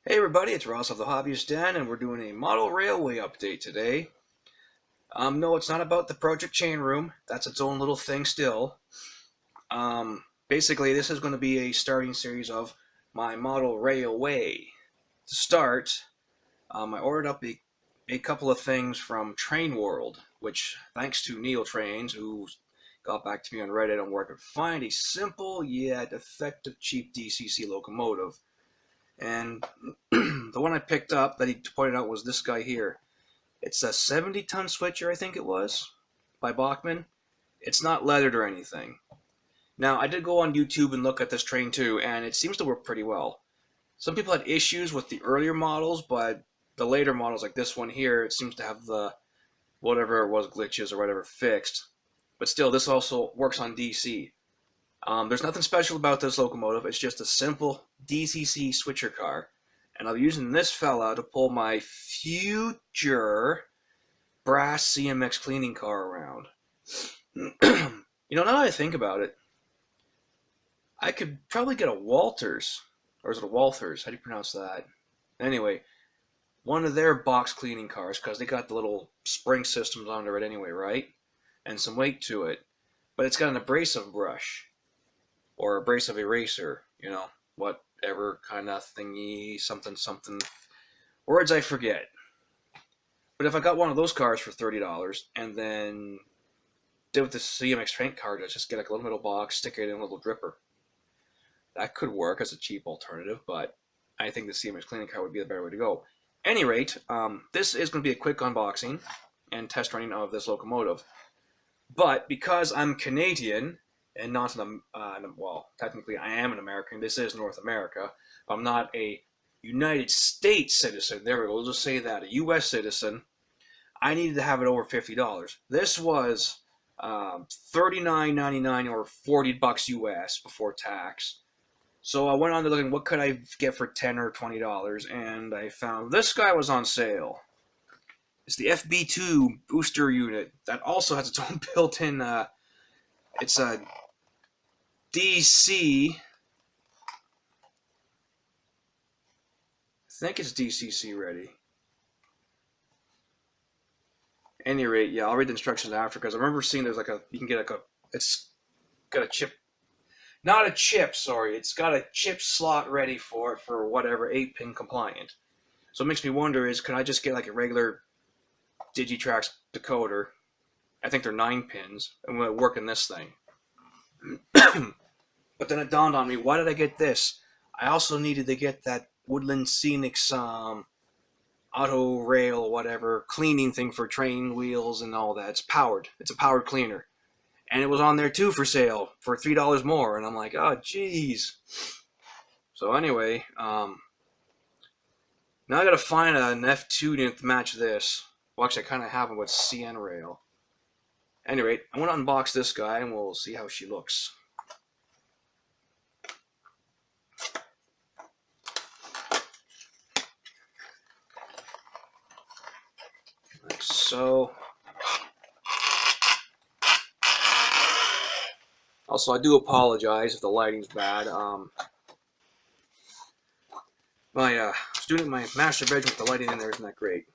Hey everybody, it's Ross of the Hobbyist Den, and we're doing a model railway update today. No, it's not about the Project Chain Room. That's its own little thing still. Basically, this is going to be a starting series of my model railway. To start, I ordered up a couple of things from Train World, which, thanks to Neil Trains, who got back to me on Reddit on where I could find a simple yet effective cheap DCC locomotive. And the one I picked up that he pointed out was this guy here. It's a 70-ton switcher, I think it was, by Bachmann. It's not leathered or anything. Now, I did go on YouTube and look at this train too, and it seems to work pretty well. Some people had issues with the earlier models, but the later models, like this one here, it seems to have the whatever it was, glitches or whatever, fixed. But still, this also works on DC. There's nothing special about this locomotive. It's just a simple DCC switcher car. And I'll be using this fella to pull my future brass CMX cleaning car around. Now that I think about it, I could probably get a Walters. Or is it a Walthers? How do you pronounce that? Anyway, one of their box cleaning cars, because they got the little spring systems under it anyway, right? And some weight to it. But it's got an abrasive brush. Or abrasive eraser, whatever kind of thingy, something, something. Words I forget. But if I got one of those cars for $30 and then did with the CMX paint card, just get like a little metal box, stick it in a little dripper. That could work as a cheap alternative, but I think the CMX cleaning car would be the better way to go. At any rate, this is going to be a quick unboxing and test running of this locomotive. But because I'm Canadian, and not well, technically I am an American. This is North America. I'm not a United States citizen. There we go. We'll just say that. A U.S. citizen. I needed to have it over $50. This was $39.99 or $40 US before tax. So I went on to looking what could I get for $10 or $20, and I found this guy was on sale. It's the FB2 booster unit that also has its own built-in. It's a DC. I think it's DCC ready. At any rate, yeah, I'll read the instructions after because I remember seeing there's you can get it's got a chip, not a chip, sorry, it's got a chip slot ready for it for whatever 8-pin compliant. So it makes me wonder is, can I just get like a regular Digitrax decoder? I think they're 9 pins, and will it work in this thing? But then it dawned on me, why did I get this? I also needed to get that Woodland Scenics auto rail, whatever, cleaning thing for train wheels and all that. It's powered. It's a powered cleaner. And it was on there too for sale for $3 more. And I'm like, oh, geez. So anyway, now I got to find an F2 unit to match this. Well, actually, I kind of have one with CN rail. Anyway, I'm going to unbox this guy and we'll see how she looks. Like so. Also, I do apologize if the lighting's bad. My student, my master bedroom with the lighting in there isn't that great.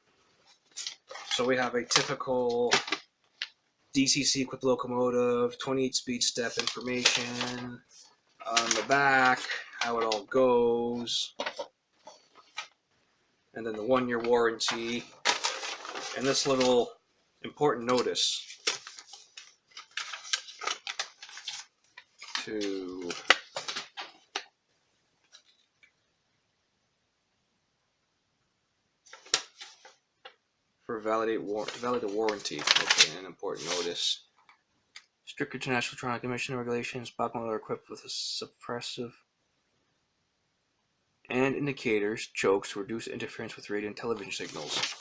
So we have a typical DCC equipped locomotive, 28-speed step information on the back, how it all goes, and then the 1-year warranty, and this little important notice for valid a warranty. Okay, an important notice. Strict international electronic emission regulations. Bachmann are equipped with a suppressive and indicators, chokes, to reduce interference with radio and television signals.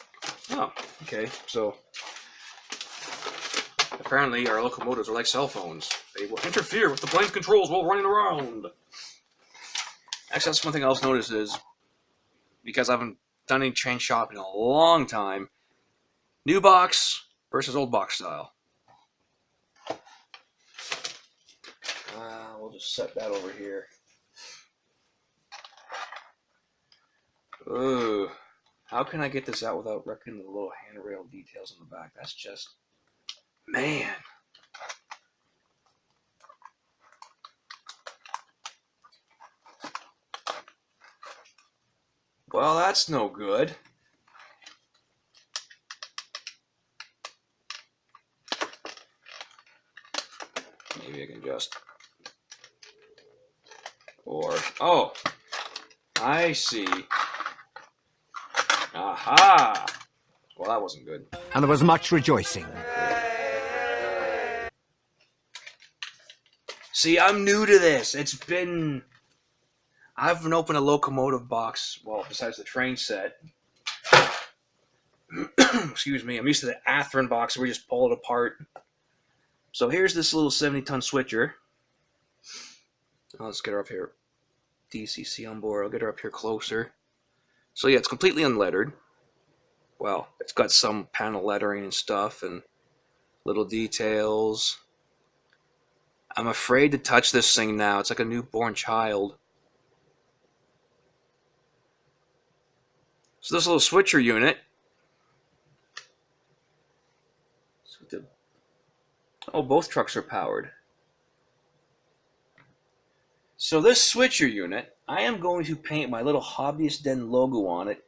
Oh, okay. So apparently our locomotives are like cell phones. They will interfere with the plane's controls while running around. Actually, that's one thing I also noticed is, because I haven't done any train shopping in a long time, new box versus old box style. We'll just set that over here. Ugh. How can I get this out without wrecking the little handrail details on the back? That's just... Man. Well, that's no good. Maybe I can just... Or... Oh! I see. Aha! Well, that wasn't good. And there was much rejoicing. See, I'm new to this. It's been... I haven't opened a locomotive box, well, besides the train set. Excuse me. I'm used to the Athearn box where we just pull it apart. So here's this little 70-ton switcher. Let's get her up here. DCC on board. I'll get her up here closer. So yeah, it's completely unlettered. Well, it's got some panel lettering and stuff and little details. I'm afraid to touch this thing now. It's like a newborn child. So this little switcher unit. Oh, both trucks are powered. So this switcher unit, I am going to paint my little Hobbyist Den logo on it.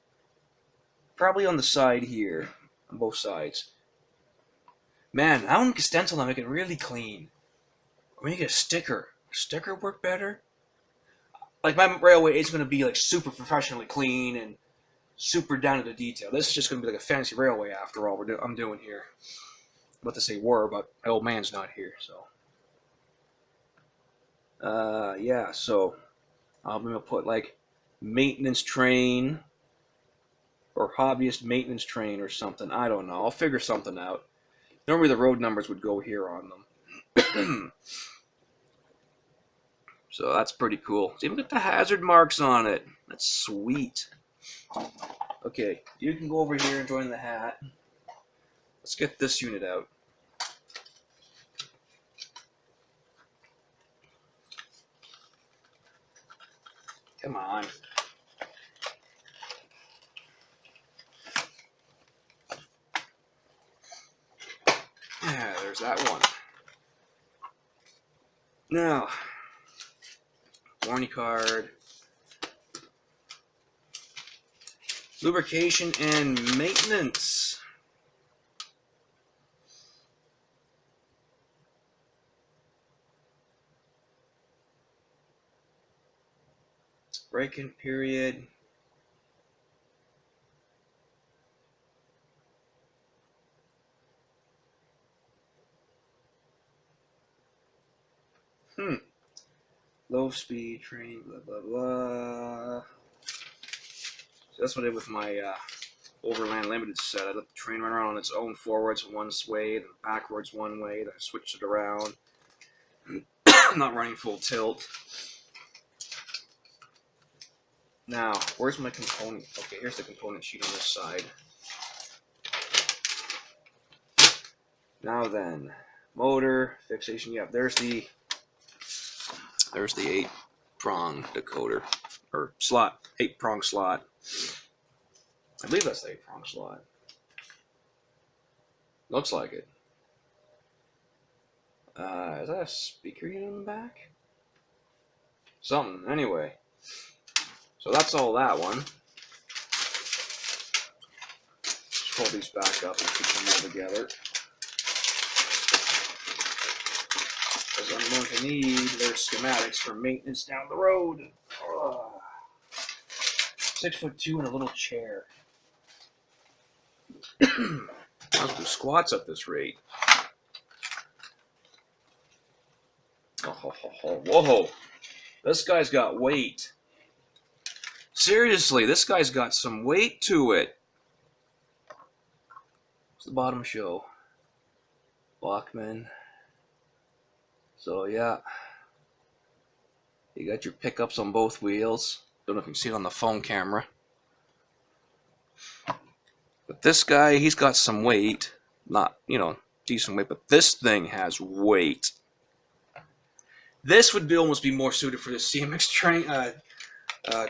Probably on the side here, on both sides. Man, I want to stencil and make it really clean. Or maybe get a sticker. Sticker work better? Like my railway is going to be like super professionally clean and super down to the detail. This is just going to be like a fancy railway after all I'm doing here. I'm about to say were, but my old man's not here, so. Yeah, so I'm going to put like maintenance train or hobbyist maintenance train or something. I don't know. I'll figure something out. Normally the road numbers would go here on them. So that's pretty cool. It's even got the hazard marks on it. That's sweet. Okay, you can go over here and join the hat. Let's get this unit out. Come on. Yeah, there's that one. Now, warranty card, lubrication and maintenance. Break-in period. Low speed train, blah, blah, blah. So that's what I did with my Overland Limited set. I let the train run around on its own forwards one way, then backwards one way, then I switched it around. I'm not running full tilt. Now, where's my component? Okay, here's the component sheet on this side. Now then, motor, fixation, yeah, there's the 8-prong decoder, or slot, 8-prong slot. I believe that's the 8-prong slot. Looks like it. Is that a speaker unit in the back? Something, anyway. So that's all that one. Just pull these back up and put them all together. Because I'm going to need their schematics for maintenance down the road. 6'2" and a little chair. I'll do squats at this rate. Oh, whoa. This guy's got weight. Seriously, this guy's got some weight to it. What's the bottom show? Bachmann. So yeah, you got your pickups on both wheels. Don't know if you can see it on the phone camera. But this guy, he's got some weight. Not, decent weight, but this thing has weight. This would almost be more suited for the CMX train,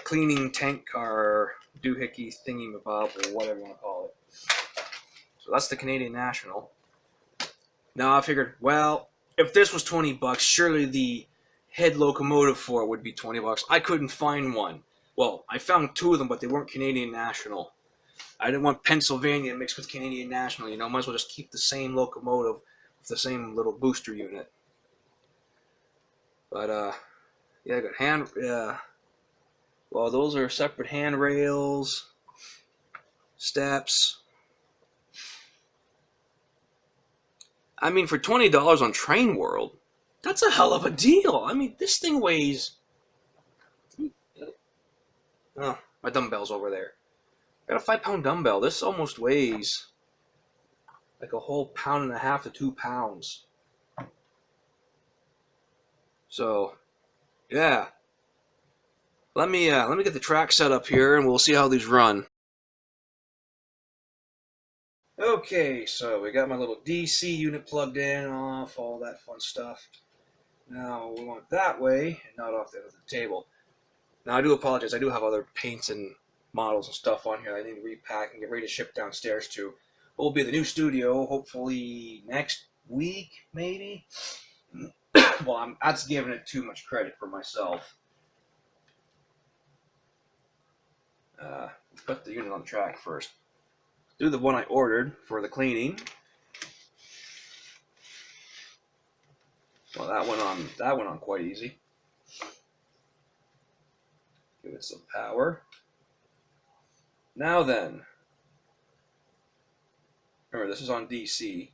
cleaning tank car doohickey thingy-mabob, or whatever you want to call it. So that's the Canadian National. Now I figured, well, if this was 20 bucks, surely the head locomotive for it would be 20 bucks. I couldn't find one. Well, I found two of them, but they weren't Canadian National. I didn't want Pennsylvania mixed with Canadian National. You know, might as well just keep the same locomotive with the same little booster unit. But yeah, I got hand. Well, those are separate handrails, steps. I mean, for $20 on Train World, that's a hell of a deal. I mean, this thing weighs. Oh, my dumbbell's over there. I got a 5 pound dumbbell. This almost weighs like a whole pound and a half to 2 pounds. So, yeah. Let me get the track set up here, and we'll see how these run. Okay, so we got my little DC unit plugged in, off, all that fun stuff. Now we want it that way, and not off the end of the table. Now I do apologize. I do have other paints and models and stuff on here I need to repack and get ready to ship downstairs to. What will be the new studio, hopefully next week, maybe. Well, that's giving it too much credit for myself. Put the unit on the track first. Do the one I ordered for the cleaning. Well, that went on quite easy. Give it some power. Now then, remember this is on DC.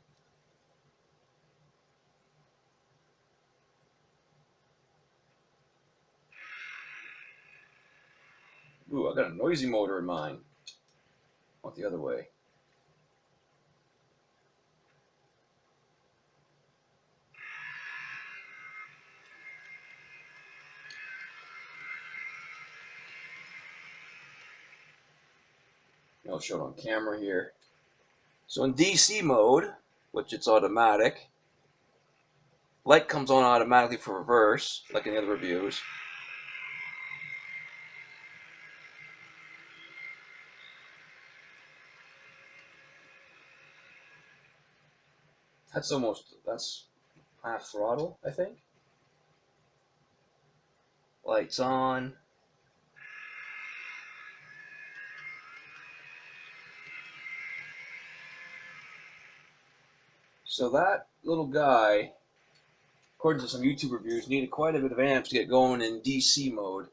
Ooh, I got a noisy motor in mine. Want the other way. I'll show it on camera here. So in DC mode, which it's automatic, light comes on automatically for reverse, like in the other reviews. That's half throttle, I think. Lights on. So that little guy, according to some YouTube reviews, needed quite a bit of amps to get going in DC mode.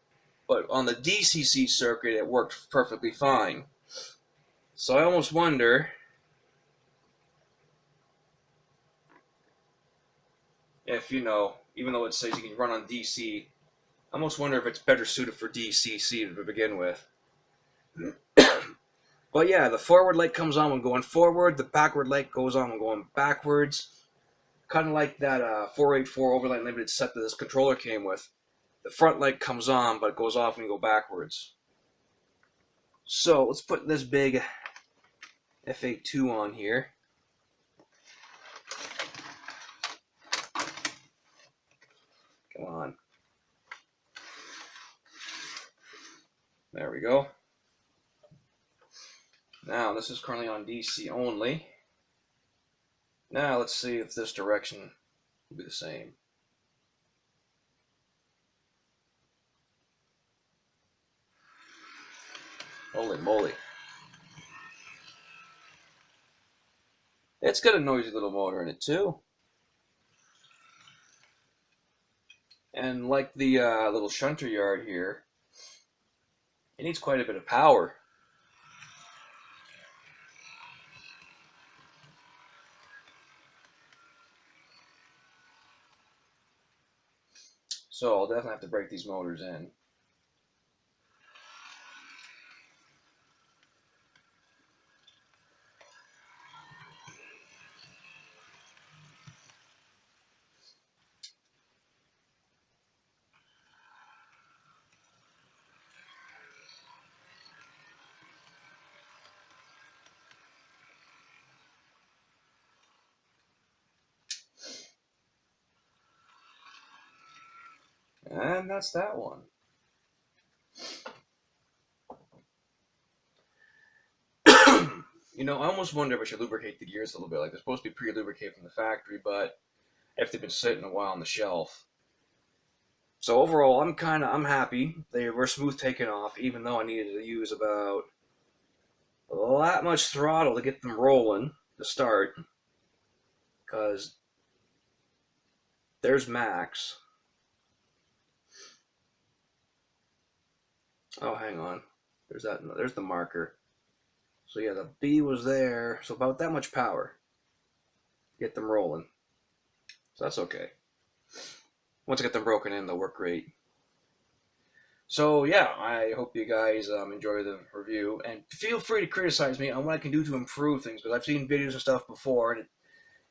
But on the DCC circuit, it worked perfectly fine. So I almost wonder if, even though it says you can run on DC, I almost wonder if it's better suited for DCC to begin with. But yeah, the forward light comes on when going forward, the backward light goes on when going backwards. Kind of like that 484 Overland Limited set that this controller came with. The front light comes on, but it goes off when you go backwards. So let's put this big FA2 on here. Come on. There we go. Now this is currently on DC only. Now let's see if this direction will be the same. Holy moly. It's got a noisy little motor in it too. And like the little shunter yard here, it needs quite a bit of power. So I'll definitely have to break these motors in. And that's that one. I almost wonder if I should lubricate the gears a little bit. Like they're supposed to be pre-lubricated from the factory, but if they've been sitting a while on the shelf. So overall, I'm happy. They were smooth taking off, even though I needed to use about that much throttle to get them rolling to start. Because there's max. Oh, hang on. There's that. There's the marker. So yeah, the B was there. So about that much power. Get them rolling. So that's okay. Once I get them broken in, they'll work great. So yeah, I hope you guys enjoy the review, and feel free to criticize me on what I can do to improve things, because I've seen videos and stuff before, and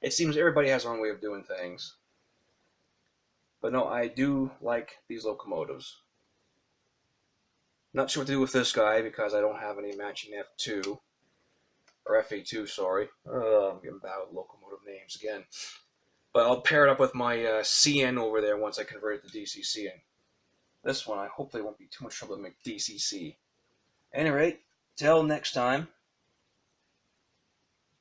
it seems everybody has their own way of doing things. But no, I do like these locomotives. Not sure what to do with this guy because I don't have any matching F2 or FA2. Sorry, I'm getting bad with locomotive names again. But I'll pair it up with my CN over there once I convert it to DCC. And this one, I hopefully won't be too much trouble to make DCC. At any rate, till next time.